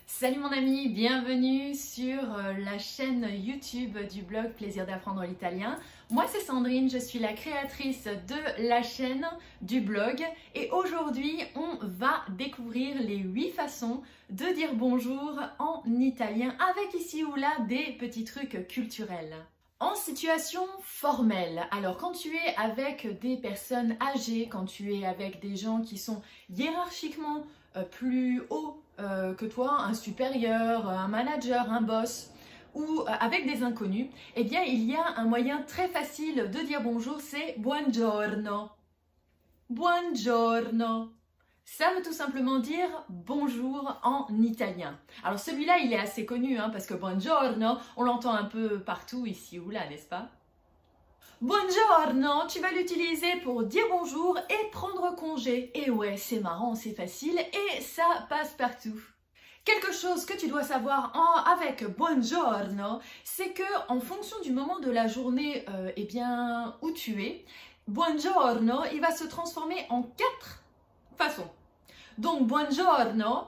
Salut mon ami, bienvenue sur la chaîne YouTube du blog Plaisir d'apprendre l'italien. Moi c'est Sandrine, je suis la créatrice de la chaîne, du blog et aujourd'hui on va découvrir les 8 façons de dire bonjour en italien avec ici ou là des petits trucs culturels. En situation formelle, alors quand tu es avec des personnes âgées, quand tu es avec des gens qui sont hiérarchiquement plus hauts que toi, un supérieur, un manager, un boss, ou avec des inconnus, eh bien il y a un moyen très facile de dire bonjour, c'est buongiorno. Buongiorno. Ça veut tout simplement dire bonjour en italien. Alors celui-là, il est assez connu, hein, parce que buongiorno, on l'entend un peu partout ici ou là, n'est-ce pas? Buongiorno, tu vas l'utiliser pour dire bonjour et prendre congé. Et ouais, c'est marrant, c'est facile et ça passe partout. Quelque chose que tu dois savoir avec buongiorno, c'est que en fonction du moment de la journée eh bien, où tu es, buongiorno, il va se transformer en 4 façons. Donc buongiorno,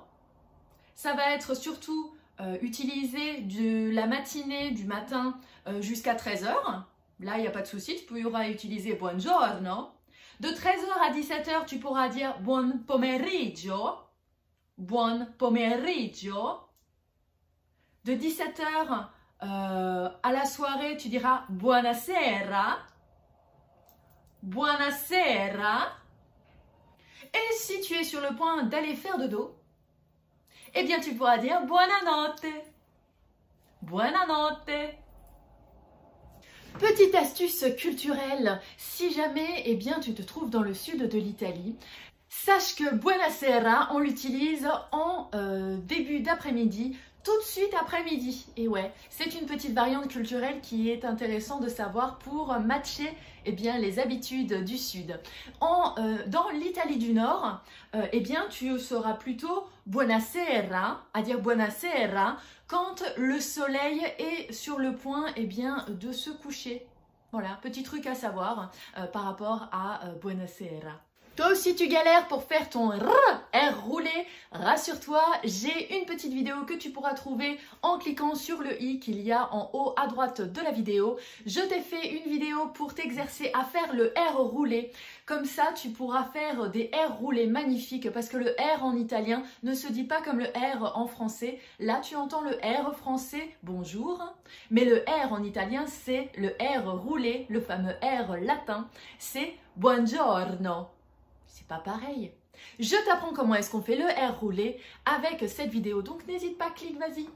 ça va être surtout utilisé de la matinée, du matin jusqu'à 13 h. Là, il n'y a pas de souci, tu pourras utiliser buongiorno. De 13 h à 17 h, tu pourras dire buon pomeriggio. Buon pomeriggio. De 17 h à la soirée, tu diras buonasera. Buonasera. Et si tu es sur le point d'aller faire dodo, eh bien tu pourras dire buonanotte. Buonanotte. Petite astuce culturelle, si jamais eh bien, tu te trouves dans le sud de l'Italie, sache que buonasera, on l'utilise en début d'après-midi, tout de suite après-midi. Et ouais, c'est une petite variante culturelle qui est intéressante de savoir pour matcher eh bien, les habitudes du sud. Dans l'Italie du Nord, eh bien, tu seras plutôt buonasera, à dire buonasera, quand le soleil est sur le point eh bien, de se coucher. Voilà, petit truc à savoir par rapport à buonasera. Toi aussi tu galères pour faire ton R roulé, rassure-toi, j'ai une petite vidéo que tu pourras trouver en cliquant sur le i qu'il y a en haut à droite de la vidéo. Je t'ai fait une vidéo pour t'exercer à faire le R roulé. Comme ça, tu pourras faire des R roulés magnifiques parce que le R en italien ne se dit pas comme le R en français. Là, tu entends le R français, bonjour, mais le R en italien, c'est le R roulé, le fameux R latin, c'est buongiorno. C'est pas pareil. Je t'apprends comment est-ce qu'on fait le R roulé avec cette vidéo, donc n'hésite pas, clique, vas-y.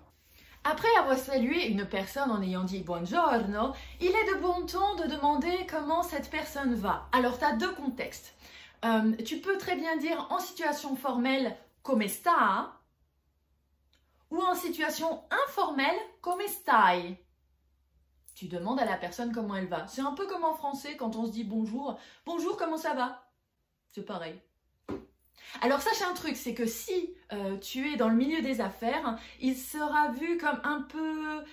Après avoir salué une personne en ayant dit buongiorno, il est de bon ton de demander comment cette personne va. Alors, tu as deux contextes. Tu peux très bien dire en situation formelle come sta ou en situation informelle come stai. Tu demandes à la personne comment elle va. C'est un peu comme en français quand on se dit bonjour. Bonjour, comment ça va? C'est pareil. Alors sache un truc, c'est que si tu es dans le milieu des affaires, il sera vu comme un peu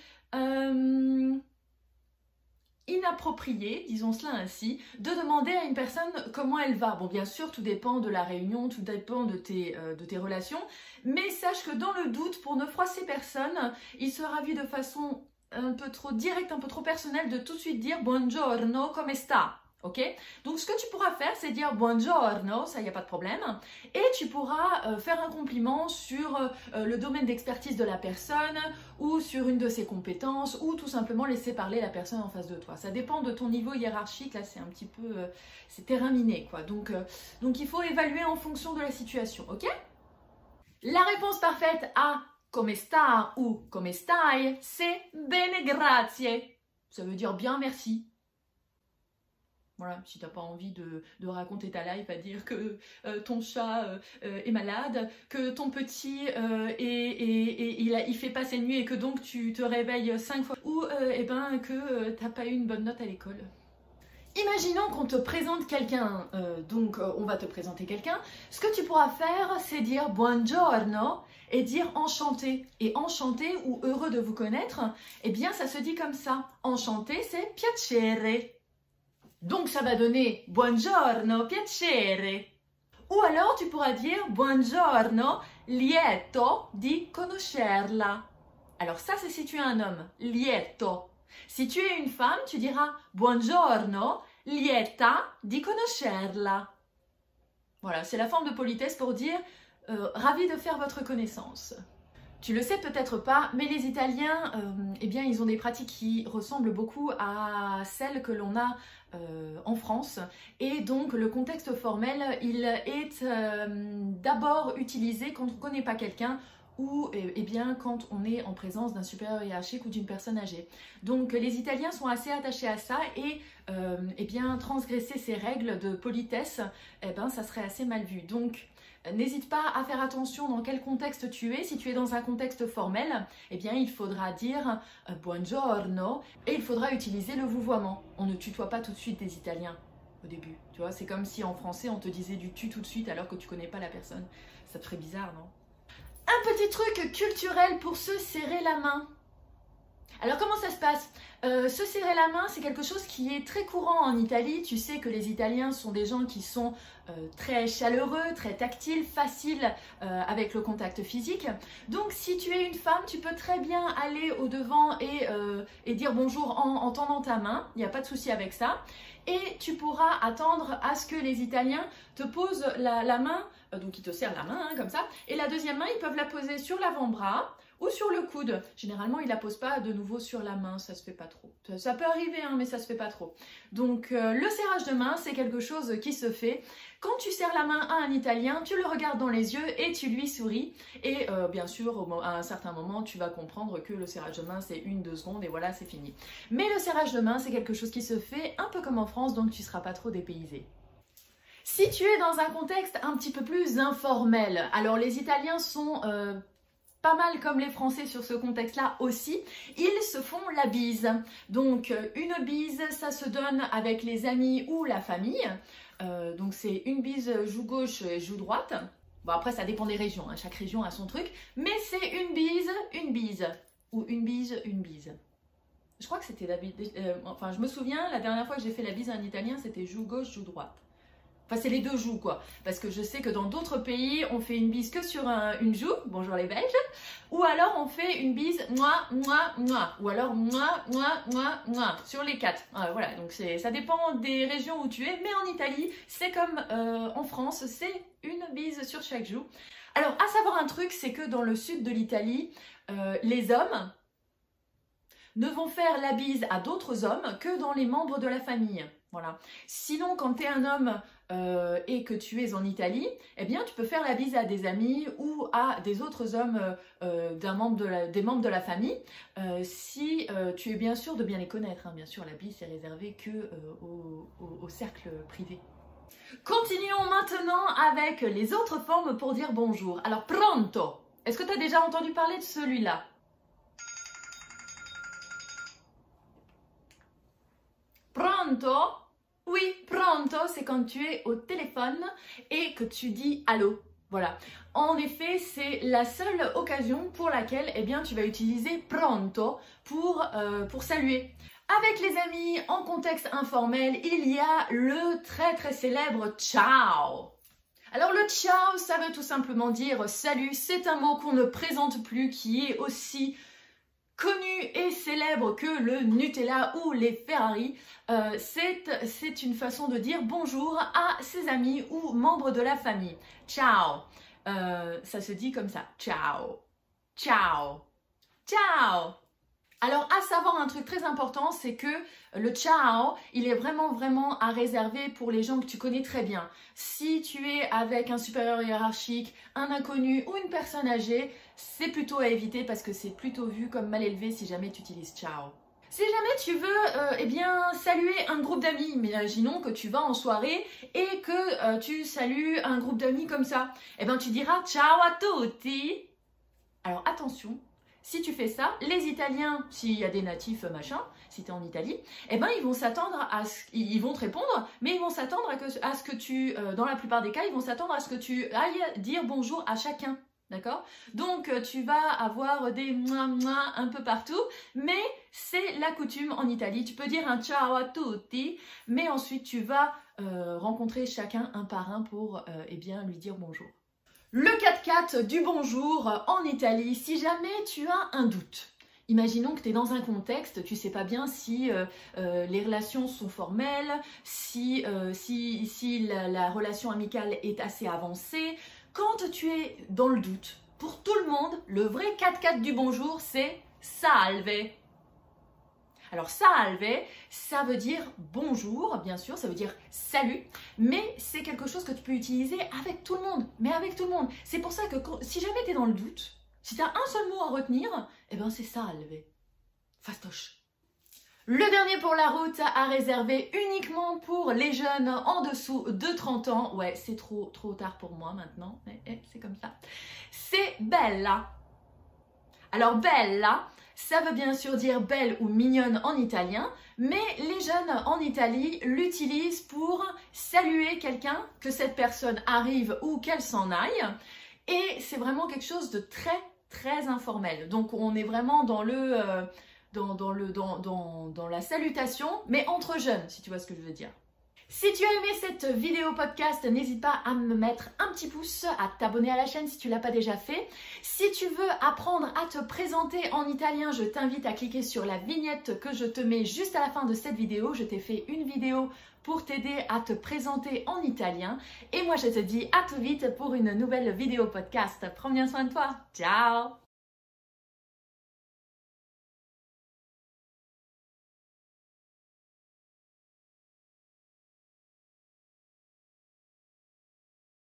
inapproprié, disons cela ainsi, de demander à une personne comment elle va. Bon, bien sûr, tout dépend de la réunion, tout dépend de tes relations, mais sache que dans le doute, pour ne froisser personne, il sera vu de façon un peu trop directe, un peu trop personnelle, de tout de suite dire « Buongiorno, come sta ?» Ok? Donc ce que tu pourras faire, c'est dire buongiorno, ça il n'y a pas de problème, et tu pourras faire un compliment sur le domaine d'expertise de la personne ou sur une de ses compétences ou tout simplement laisser parler la personne en face de toi. Ça dépend de ton niveau hiérarchique, là c'est un petit peu, c'est terrain miné quoi. Donc il faut évaluer en fonction de la situation, ok? La réponse parfaite à come sta ou come stai, c'est bene grazie. Ça veut dire bien merci. Voilà, si tu n'as pas envie de raconter ta life à dire que ton chat est malade, que ton petit il fait pas ses nuits et que donc tu te réveilles 5 fois, ou eh ben, que tu n'as pas eu une bonne note à l'école. Imaginons qu'on te présente quelqu'un, donc on va te présenter quelqu'un. Ce que tu pourras faire, c'est dire buongiorno et dire enchanté. Et enchanté ou heureux de vous connaître, eh bien ça se dit comme ça. Enchanté, c'est piacere. Donc ça va donner buongiorno, piacere. Ou alors tu pourras dire buongiorno, lieto di conoscerla. Alors ça c'est si tu es un homme, lieto. Si tu es une femme, tu diras buongiorno, lieta di conoscerla. Voilà, c'est la forme de politesse pour dire ravi de faire votre connaissance. Tu le sais peut-être pas, mais les Italiens, eh bien, ils ont des pratiques qui ressemblent beaucoup à celles que l'on a en France. Et donc, le contexte formel, il est d'abord utilisé quand on ne connaît pas quelqu'un ou eh bien, quand on est en présence d'un supérieur hiérarchique ou d'une personne âgée. Donc, les Italiens sont assez attachés à ça et eh bien, transgresser ces règles de politesse, eh ben, ça serait assez mal vu. Donc, n'hésite pas à faire attention dans quel contexte tu es. Si tu es dans un contexte formel, eh bien, il faudra dire buongiorno et il faudra utiliser le vouvoiement. On ne tutoie pas tout de suite des Italiens au début. Tu vois, c'est comme si en français, on te disait du tu tout de suite alors que tu connais pas la personne. Ça te ferait bizarre, non? Un petit truc culturel pour se serrer la main. Alors comment ça se passe? Se serrer la main, c'est quelque chose qui est très courant en Italie. Tu sais que les Italiens sont des gens qui sont très chaleureux, très tactiles, faciles avec le contact physique. Donc si tu es une femme, tu peux très bien aller au devant et dire bonjour en tendant ta main. Il n'y a pas de souci avec ça. Et tu pourras attendre à ce que les Italiens te posent la main, donc ils te serrent la main hein, comme ça. Et la deuxième main, ils peuvent la poser sur l'avant-bras ou sur le coude. Généralement, ils ne la posent pas de nouveau sur la main, ça se fait pas trop. Ça peut arriver, hein, mais ça se fait pas trop. Donc, le serrage de main, c'est quelque chose qui se fait. Quand tu serres la main à un Italien, tu le regardes dans les yeux et tu lui souris. Et bien sûr, à un certain moment, tu vas comprendre que le serrage de main, c'est 1-2 secondes et voilà, c'est fini. Mais le serrage de main, c'est quelque chose qui se fait un peu comme en France, donc tu ne seras pas trop dépaysé. Si tu es dans un contexte un petit peu plus informel, alors les Italiens sont pas mal comme les Français sur ce contexte-là aussi, ils se font la bise. Donc une bise, ça se donne avec les amis ou la famille. Donc c'est une bise joue gauche et joue droite. Bon après ça dépend des régions, hein. Chaque région a son truc. Mais c'est une bise. Ou une bise. Je crois que c'était la bise. Enfin je me souviens, la dernière fois que j'ai fait la bise à un Italien, c'était joue gauche, joue droite. Enfin, c'est les deux joues, quoi. Parce que je sais que dans d'autres pays, on fait une bise que sur une joue. Bonjour les Belges. Ou alors, on fait une bise, moi. Ou alors, moi, sur les 4. Voilà, donc ça dépend des régions où tu es. Mais en Italie, c'est comme en France, c'est une bise sur chaque joue. Alors, à savoir un truc, c'est que dans le sud de l'Italie, les hommes ne vont faire la bise à d'autres hommes que dans les membres de la famille. Voilà. Sinon, quand tu es un homme et que tu es en Italie, eh bien, tu peux faire la bise à des amis ou à des autres hommes des membres de la famille, si tu es bien sûr de bien les connaître. Hein. Bien sûr, la bise est réservée que au cercle privé. Continuons maintenant avec les autres formes pour dire bonjour. Alors, pronto. Est-ce que tu as déjà entendu parler de celui-là? Pronto? Oui, pronto, c'est quand tu es au téléphone et que tu dis allô. Voilà. En effet, c'est la seule occasion pour laquelle eh bien, tu vas utiliser pronto pour saluer. Avec les amis, en contexte informel, il y a le très célèbre ciao. Alors le ciao, ça veut tout simplement dire salut. C'est un mot qu'on ne présente plus, qui est aussi connu et célèbre que le Nutella ou les Ferrari. C'est une façon de dire bonjour à ses amis ou membres de la famille. Ciao. Ça se dit comme ça. Ciao. Ciao. Ciao. Alors, à savoir un truc très important, c'est que le ciao, il est vraiment à réserver pour les gens que tu connais très bien. Si tu es avec un supérieur hiérarchique, un inconnu ou une personne âgée, c'est plutôt à éviter parce que c'est plutôt vu comme mal élevé si jamais tu utilises ciao. Si jamais tu veux eh bien, saluer un groupe d'amis, imaginons que tu vas en soirée et que tu salues un groupe d'amis comme ça, eh bien tu diras ciao a tutti. Alors attention. Si tu fais ça, les Italiens, s'il y a des natifs machin, si tu es en Italie, eh ben ils vont s'attendre à ce ils vont te répondre, mais ils vont s'attendre à ce que tu, dans la plupart des cas, ils vont s'attendre à ce que tu ailles dire bonjour à chacun. D'accord? Donc, tu vas avoir des mouah un peu partout, mais c'est la coutume en Italie. Tu peux dire un ciao a tutti, mais ensuite tu vas rencontrer chacun un par un pour eh bien, lui dire bonjour. Le 4x4 du bonjour en Italie, si jamais tu as un doute. Imaginons que tu es dans un contexte, tu ne sais pas bien si les relations sont formelles, si la relation amicale est assez avancée. Quand tu es dans le doute, pour tout le monde, le vrai 4x4 du bonjour, c'est « salve ». Alors « salve », ça veut dire « bonjour », bien sûr, ça veut dire « salut », mais c'est quelque chose que tu peux utiliser avec tout le monde, mais avec tout le monde. C'est pour ça que si jamais tu es dans le doute, si tu as un seul mot à retenir, eh ben c'est « salve ». Fastoche. Le dernier pour la route à réserver uniquement pour les jeunes en dessous de 30 ans. Ouais, c'est trop tard pour moi maintenant, mais c'est comme ça. C'est bella. Alors bella, ça veut bien sûr dire belle ou mignonne en italien, mais les jeunes en Italie l'utilisent pour saluer quelqu'un, que cette personne arrive ou qu'elle s'en aille. Et c'est vraiment quelque chose de très informel. Donc on est vraiment dans le... dans la salutation, mais entre jeunes, si tu vois ce que je veux dire. Si tu as aimé cette vidéo podcast, n'hésite pas à me mettre un petit pouce, à t'abonner à la chaîne si tu ne l'as pas déjà fait. Si tu veux apprendre à te présenter en italien, je t'invite à cliquer sur la vignette que je te mets juste à la fin de cette vidéo. Je t'ai fait une vidéo pour t'aider à te présenter en italien. Et moi, je te dis à tout vite pour une nouvelle vidéo podcast. Prends bien soin de toi. Ciao!